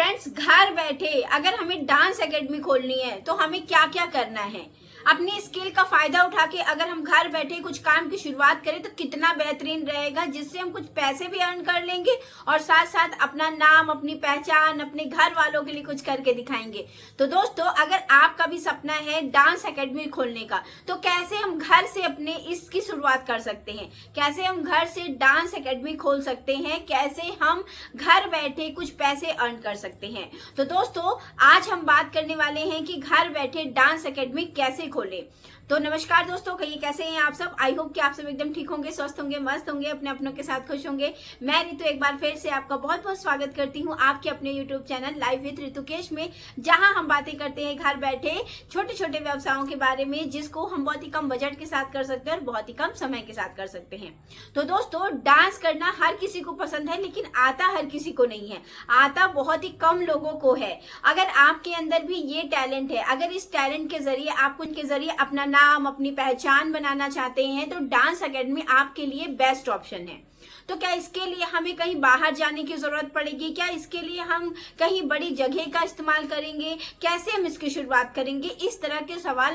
Friends, घर बैठे अगर हमें डांस एकेडमी खोलनी है तो हमें क्या क्या करना है। अपनी स्किल का फायदा उठा के अगर हम घर बैठे कुछ काम की शुरुआत करें तो कितना बेहतरीन रहेगा, जिससे हम कुछ पैसे भी अर्न कर लेंगे और साथ साथ अपना नाम, अपनी पहचान, अपने घर वालों के लिए कुछ करके दिखाएंगे। तो दोस्तों, अगर आपका भी सपना है डांस एकेडमी खोलने का तो कैसे हम घर से अपने इसकी शुरुआत कर सकते हैं, कैसे हम घर से डांस एकेडमी खोल सकते हैं, कैसे हम घर बैठे कुछ पैसे अर्न कर सकते हैं। तो दोस्तों, आज हम बात करने वाले हैं कि घर बैठे डांस एकेडमी कैसे खोले। तो नमस्कार दोस्तों, कहिए कैसे हैं आप सब। आई होप कि आप सब एकदम ठीक होंगे, स्वस्थ होंगे, मस्त होंगे, अपने अपनों के साथ खुश होंगे। मैं रितु एक बार फिर से आपका बहुत बहुत स्वागत करती हूं आपके अपने यूट्यूब चैनल लाइव विद रितुकेश में, जहां हम बातें करते हैं घर बैठे छोटे छोटे व्यवसायों के बारे में, जिसको हम बहुत ही कम बजट के साथ कर सकते हैं और बहुत ही कम समय के साथ कर सकते हैं। तो दोस्तों, डांस करना हर किसी को पसंद है, लेकिन आता हर किसी को नहीं है, आता बहुत ही कम लोगों को है। अगर आपके अंदर भी ये टैलेंट है, अगर इस टैलेंट के जरिए आप उनके जरिए अपना नाम, अपनी पहचान बनाना चाहते हैं, तो डांस एकेडमी आपके लिए बेस्ट ऑप्शन है। तो क्या इसके लिए हमें कहीं बाहर जाने की जरूरत पड़ेगी? क्या इसके लिए हम कहीं बड़ी जगह का इस्तेमाल करेंगे? कैसे हम इसकी शुरुआत करेंगे? इस तरह के सवाल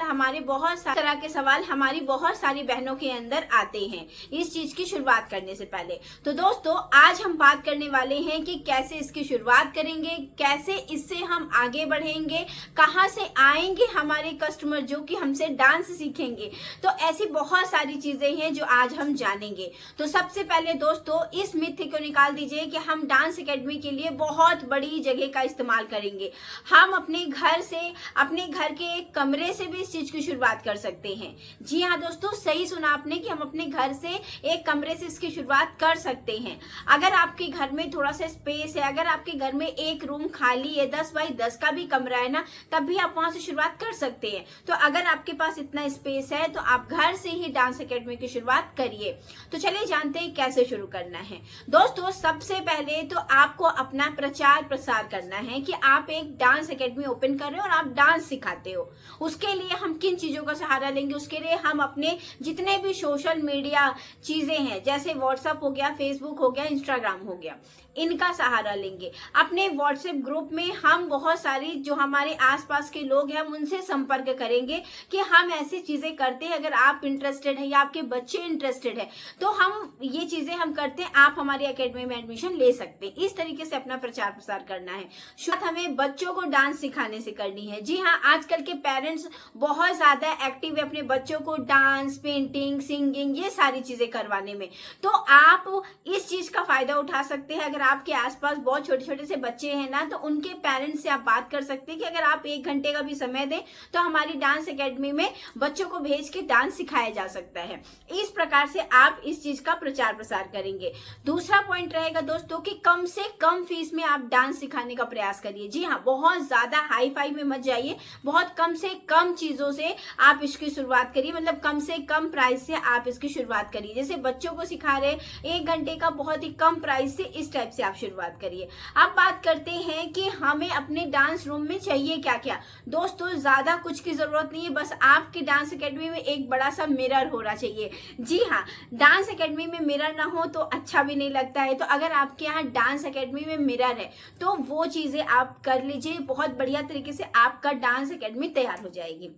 हमारी बहुत सारी बहनों के अंदर आते हैं इस चीज की शुरुआत करने से पहले। तो दोस्तों, आज हम बात करने वाले हैं कि कैसे इसकी शुरुआत करेंगे, कैसे इससे हम आगे बढ़ेंगे, कहाँ से आएंगे हमारे कस्टमर जो कि हमसे डांस सीखेंगे। तो ऐसी बहुत सारी चीजें हैं जो आज हम जानेंगे। तो सबसे पहले दोस्तों, इस मिथ को निकाल दीजिए कि हम डांस एकेडमी के लिए बहुत बड़ी जगह का इस्तेमाल करेंगे। हम अपने घर से, अपने घर के एक कमरे से भी इस चीज की शुरुआत कर सकते हैं। जी हाँ दोस्तों, सही सुना आपने कि हम अपने घर से एक कमरे से इसकी शुरुआत कर सकते हैं। अगर आपके घर में थोड़ा सा स्पेस है, अगर आपके घर में एक रूम खाली है, 10 बाई 10 का भी कमरा है ना, तब भी आप वहां से शुरुआत कर सकते हैं। तो अगर आपके पास इतना स्पेस है तो आप घर से ही डांस एकेडमी की शुरुआत करिए। तो चलिए जानते हैं कैसे शुरू करना है। दोस्तों, सबसे पहले तो आपको अपना प्रचार प्रसार करना है कि आप एक डांस एकेडमी ओपन कर रहे हो और आप डांस सिखाते हो। उसके लिए हम किन चीजों का सहारा लेंगे? उसके लिए हम अपने जितने भी सोशल मीडिया चीजें हैं, जैसे व्हाट्सएप हो गया, फेसबुक हो गया, इंस्टाग्राम हो गया, इनका सहारा लेंगे। अपने व्हाट्सएप ग्रुप में हम बहुत सारी जो हमारे आसपास के लोग हैं उनसे संपर्क करेंगे कि हम ऐसी चीजें करते हैं, अगर आप इंटरेस्टेड है या आपके बच्चे इंटरेस्टेड है तो हम ये चीजें हम करते हैं, आप हमारी एकेडमी में एडमिशन ले सकते हैं। इस तरीके से अपना प्रचार प्रसार करना है। शुरुआत हमें बच्चों को डांस सिखाने से करनी है। जी हाँ, आजकल के पेरेंट्स बहुत ज्यादा एक्टिव है अपने बच्चों को डांस, पेंटिंग, सिंगिंग, ये सारी चीजें करवाने में। तो आप इस चीज का फायदा उठा सकते हैं। अगर आपके आसपास बहुत छोटे छोटे से बच्चे हैं ना, तो उनके पेरेंट्स से आप बात कर सकते हैं कि अगर आप 1 घंटे का भी समय दें तो हमारी डांस एकेडमी में बच्चों को भेज के डांस सिखाया जा सकता है। इस प्रकार से आप इस चीज का प्रचार प्रसार करेंगे। दूसरा पॉइंट रहेगा दोस्तों कि कम से कम फीस में आप डांस सिखाने का प्रयास करिए। जी हाँ, बहुत ज्यादा हाई फाई में मत जाइए, बहुत कम से कम चीजों से आप इसकी शुरुआत करिए, मतलब कम से कम प्राइस से आप इसकी शुरुआत करिए। जैसे बच्चों को सिखा रहे 1 घंटे का बहुत ही कम प्राइस से, इस टाइप से आप शुरुआत करिए। अब बात करते हैं कि हमें अपने डांस रूम में चाहिए क्या क्या। दोस्तों, ज्यादा कुछ की जरूरत नहीं है, बस आपके डांस एकेडमी में एक बड़ा सा मिरर होना चाहिए। जी हाँ, डांस एकेडमी में मिरर ना हो तो अच्छा भी नहीं लगता है। तो अगर आपके यहाँ डांस एकेडमी में मिरर है तो वो चीजें आप कर लीजिए, बहुत बढ़िया तरीके से आपका डांस एकेडमी तैयार हो जाएगी।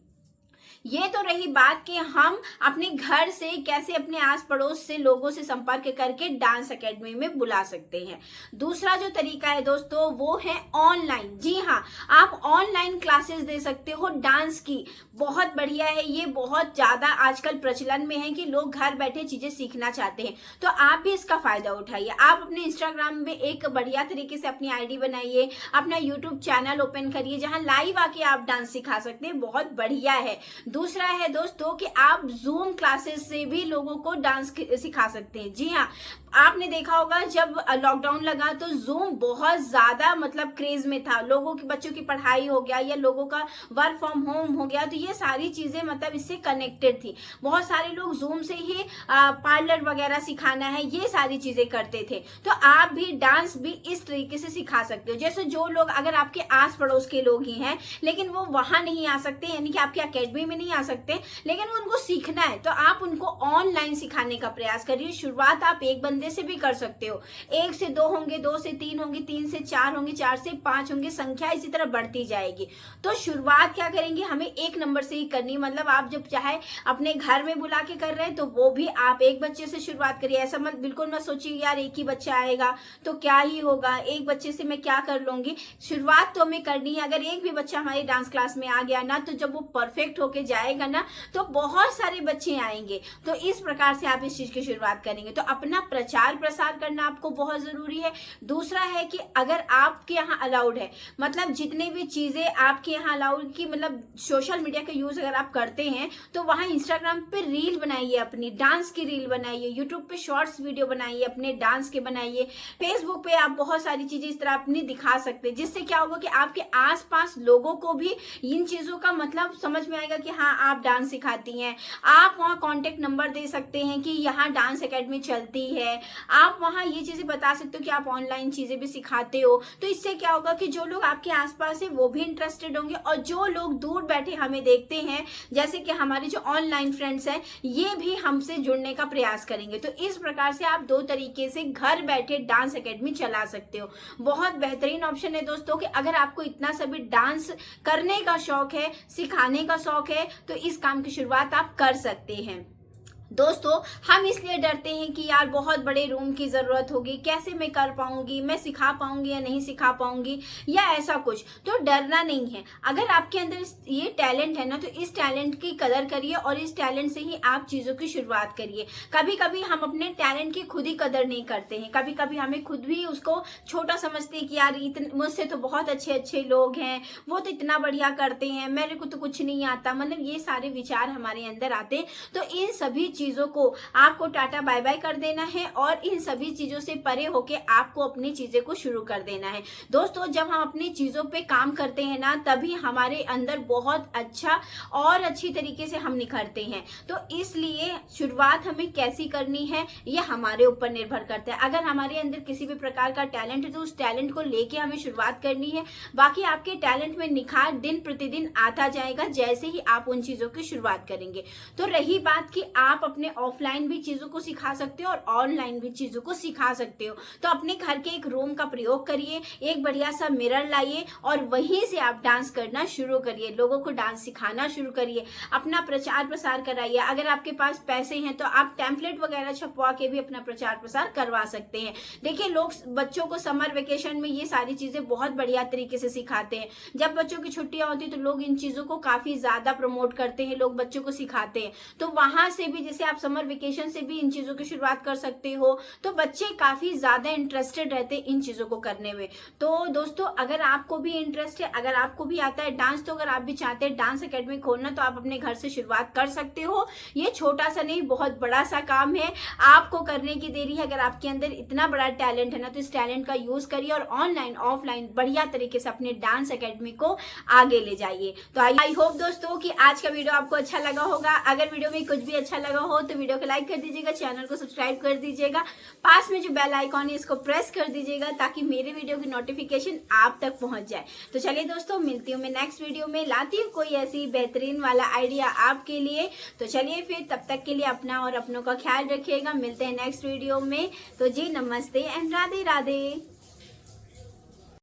ये तो रही बात कि हम अपने घर से कैसे अपने आस पड़ोस से लोगों से संपर्क करके डांस एकेडमी में बुला सकते हैं। दूसरा जो तरीका है दोस्तों वो है ऑनलाइन। जी हाँ, आप ऑनलाइन क्लासेस दे सकते हो डांस की। बहुत बढ़िया है, ये बहुत ज्यादा आजकल प्रचलन में है कि लोग घर बैठे चीजें सीखना चाहते हैं। तो आप भी इसका फायदा उठाइए। आप अपने इंस्टाग्राम में एक बढ़िया तरीके से अपनी आईडी बनाइए, अपना यूट्यूब चैनल ओपन करिए जहां लाइव आके आप डांस सिखा सकते हैं। बहुत बढ़िया है। दूसरा है दोस्तों कि आप जूम क्लासेस से भी लोगों को डांस सिखा सकते हैं। जी हाँ, आपने देखा होगा जब लॉकडाउन लगा तो जूम बहुत ज्यादा मतलब क्रेज में था। लोगों की, बच्चों की पढ़ाई हो गया या लोगों का वर्क फ्रॉम होम हो गया, तो ये सारी चीजें मतलब इससे कनेक्टेड थी। बहुत सारे लोग जूम से ही पार्लर वगैरह सिखाना है, ये सारी चीजें करते थे। तो आप भी डांस भी इस तरीके से सिखा सकते हो। जैसे जो लोग, अगर आपके आस पड़ोस के लोग ही हैं लेकिन वो वहां नहीं आ सकते, यानी कि आपकी एकेडमी में नहीं आ सकते, लेकिन उनको सीखना है, तो आप उनको ऑनलाइन सिखाने का प्रयास करिए। शुरुआत आप 1 बंदे बंदे से भी कर सकते हो। 1 से 2 होंगे, 2 से 3 होंगे, 3 से 4 होंगे, 4 से 5 होंगे, संख्या इसी तरह बढ़ती जाएगी। तो शुरुआत क्या करेंगे, हमें 1 नंबर से ही करनी। मतलब आप जब चाहे अपने घर में बुला के कर रहे हैं तो वो भी आप 1 बच्चे से शुरुआत करिए। ऐसा मत बिल्कुल मत सोचिए यार 1 ही बच्चा आएगा तो क्या ही होगा, 1 बच्चे से मैं क्या कर लूंगी। शुरुआत तो हमें करनी है। अगर एक भी बच्चा हमारी डांस क्लास में आ गया ना, तो जब वो परफेक्ट होके जाएगा ना, तो बहुत सारे बच्चे आएंगे। तो इस प्रकार से आप इस चीज की शुरुआत करेंगे। तो अपना प्रचार प्रसार करना आपको बहुत जरूरी है। दूसरा है कि अगर आपके यहाँ अलाउड है, मतलब जितने भी चीजें आपके यहाँ अलाउड की, मतलब सोशल मीडिया का यूज अगर आप करते हैं तो वहां इंस्टाग्राम पे रील बनाइए, अपनी डांस की रील बनाइए, यूट्यूब पे शॉर्ट्स वीडियो बनाइए, अपने डांस के बनाइए, फेसबुक पे आप बहुत सारी चीजें इस तरह अपनी दिखा सकते हैं। जिससे क्या होगा कि आपके आसपास लोगों को भी इन चीजों का मतलब समझ में आएगा कि हाँ आप डांस सिखाती हैं। आप वहाँ कॉन्टेक्ट नंबर दे सकते हैं कि यहाँ डांस एकेडमी चलती है। आप वहाँ ये चीजें बता सकते हो कि आप ऑनलाइन चीजें भी सिखाते हो। तो इससे क्या होगा कि जो लोग आपके आसपास है वो भी इंटरेस्टेड होंगे, और जो लोग दूर बैठे हमें देखते हैं, जैसे कि हमारे जो ऑनलाइन फ्रेंड्स हैं, ये भी हमसे जुड़ने का प्रयास करेंगे। तो इस प्रकार से आप 2 तरीके से घर बैठे डांस एकेडमी चला सकते हो। बहुत बेहतरीन ऑप्शन है दोस्तों कि अगर आपको इतना सभी डांस करने का शौक है, सिखाने का शौक है, तो इस काम की शुरुआत आप कर सकते हैं। दोस्तों हम इसलिए डरते हैं कि यार बहुत बड़े रूम की जरूरत होगी, कैसे मैं कर पाऊंगी, मैं सिखा पाऊंगी या नहीं सिखा पाऊंगी, या ऐसा कुछ। तो डरना नहीं है। अगर आपके अंदर ये टैलेंट है ना, तो इस टैलेंट की कदर करिए और इस टैलेंट से ही आप चीजों की शुरुआत करिए। कभी कभी हम अपने टैलेंट की खुद ही कदर नहीं करते हैं, कभी कभी हमें खुद भी उसको छोटा समझते हैं कि यार मुझसे तो बहुत अच्छे अच्छे लोग हैं, वो तो इतना बढ़िया करते हैं, मेरे को तो कुछ नहीं आता। मतलब ये सारे विचार हमारे अंदर आते हैं। तो इन सभी चीजों को आपको टाटा बाय बाय कर देना है और इन सभी चीजों से परे होके आपको अपनी चीजें को शुरू कर देना है। दोस्तों जब हम अपनी चीजों पे काम करते हैं ना, तभी हमारे अंदर बहुत अच्छा और अच्छी तरीके से हम निखरते हैं। तो इसलिए शुरुआत हमें कैसी करनी है ये हमारे ऊपर निर्भर करता है। अगर हमारे अंदर किसी भी प्रकार का टैलेंट है तो उस टैलेंट को लेके हमें शुरुआत करनी है। बाकी आपके टैलेंट में निखार दिन प्रतिदिन आता जाएगा जैसे ही आप उन चीजों की शुरुआत करेंगे। तो रही बात कि आप अपने ऑफलाइन भी चीजों को सिखा सकते हो और ऑनलाइन भी चीजों को सिखा सकते हो। तो अपने घर के एक रूम का प्रयोग करिए, एक बढ़िया सा मिरर लाइए और वहीं से आप डांस करना शुरू करिए, लोगों को डांस सिखाना शुरू करिए, अपना प्रचार प्रसार कराइए। अगर आपके पास पैसे हैं तो आप टेम्पलेट वगैरह छपवा के भी अपना प्रचार प्रसार करवा सकते हैं। देखिए लोग बच्चों को समर वेकेशन में ये सारी चीजें बहुत बढ़िया तरीके से सिखाते हैं। जब बच्चों की छुट्टियां होती है तो लोग इन चीजों को काफी ज्यादा प्रमोट करते हैं, लोग बच्चों को सिखाते हैं। तो वहां से भी जैसे आप समर वेकेशन से भी इन चीजों की शुरुआत कर सकते हो, तो बच्चे काफी ज्यादा इंटरेस्टेड रहते हैं इन चीजों को करने में। तो दोस्तों अगर आपको भी इंटरेस्ट है, अगर आपको भी आता है डांस, तो अगर आप भी चाहते हैं डांस एकेडमी खोलना, तो आप अपने घर से शुरुआत कर सकते हो। ये छोटा सा नहीं बहुत बड़ा सा काम है, आपको करने की देरी है। अगर आपके अंदर इतना बड़ा टैलेंट है ना, तो इस टैलेंट का यूज करिए और ऑनलाइन ऑफलाइन बढ़िया तरीके से अपने डांस एकेडमी को आगे ले जाइए। तो आई होप दोस्तों कि आज का वीडियो आपको अच्छा लगा होगा। अगर वीडियो में कुछ भी अच्छा लगा हो तो वीडियो को लाइक कर दीजिएगा, चैनल को सब्सक्राइब कर दीजिएगा, पास में जो बेल आइकॉन है इसको प्रेस कर दीजिएगा ताकि मेरे वीडियो की नोटिफिकेशन आप तक पहुंच जाए। तो चलिए दोस्तों मिलती हूँ मैं नेक्स्ट वीडियो में, लाती हूँ कोई ऐसी बेहतरीन वाला आइडिया आपके लिए। तो चलिए फिर तब तक के लिए अपना और अपनों का ख्याल रखिएगा। मिलते हैं नेक्स्ट वीडियो में। तो जी नमस्ते एंड राधे राधे।